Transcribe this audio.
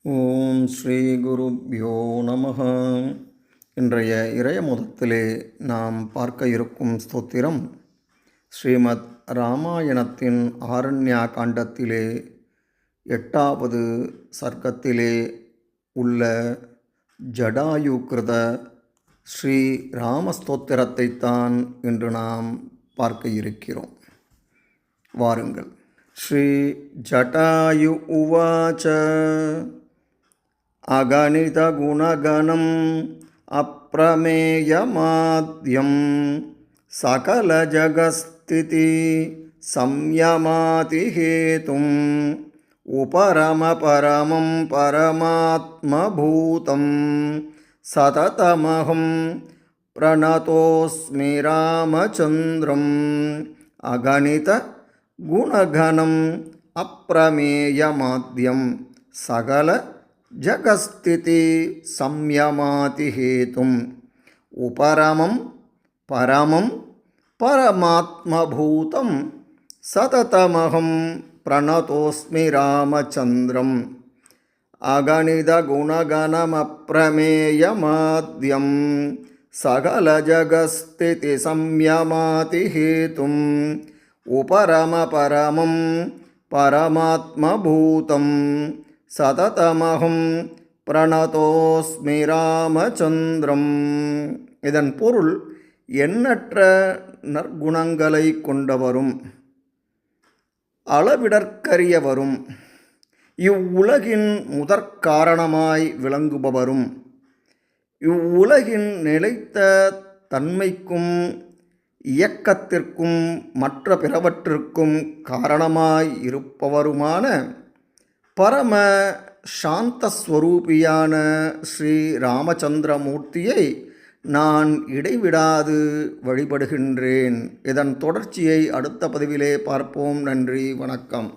ஓம் ஸ்ரீ குருப்யோ நமஹ. இன்றைய இறையமுதத்திலே நாம் பார்க்க இருக்கும் ஸ்தோத்திரம் ஸ்ரீமத் ராமாயணத்தின் ஆரண்யா காண்டத்திலே 8வது சர்க்கத்திலே உள்ள ஜடாயுகிருத ஸ்ரீ ராமஸ்தோத்திரத்தைத்தான் இன்று நாம் பார்க்க இருக்கிறோம். வாருங்கள். ஸ்ரீ ஜடாயு உவாச்ச அகணிதகுணகணம் அப்ரமேயமாத்யம் சகலஜகஸ்திதி சம்யமாதிஹேதும் உபரமபரமம் பரமாத்மபூதம் சததமஹம் பிரணதோஸ்மி ராமச்சந்திரம். அகணித குணகணம் அப்ரமேயமாத்யம் சகல ஜகஸ்திதி சம்யமாதிஹேதும் உபரமம் பரமம் பரமாத்மபூதம் சததமஹம் பிரணதோஸ்மி ராமச்சந்திரம். அகணிதகுணகணமப்ரமேயமாத்யம் சகலஜகஸ்திதி சம்யமாதிஹேதும் உபரமபரமம் பரமாத்மபூதம் சததமஹம் பிரணதோஸ்மி ராமச்சந்திரம். இதன் பொருள், எண்ணற்ற நற்குணங்களை கொண்டவரும் அளவிடற்கரியவரும் இவ்வுலகின் முதற்காரணமாய் விளங்குபவரும் இவ்வுலகின் நிலைத்த தன்மைக்கும் இயக்கத்திற்கும் மற்ற பிறவற்றிற்கும் காரணமாய் இருப்பவருமான பரம சாந்தஸ்வரூபியான ஸ்ரீ ராமச்சந்திரமூர்த்தியை நான் இடைவிடாது வழிபடுகின்றேன். இதன் தொடர்ச்சியை அடுத்த பதிவிலே பார்ப்போம். நன்றி, வணக்கம்.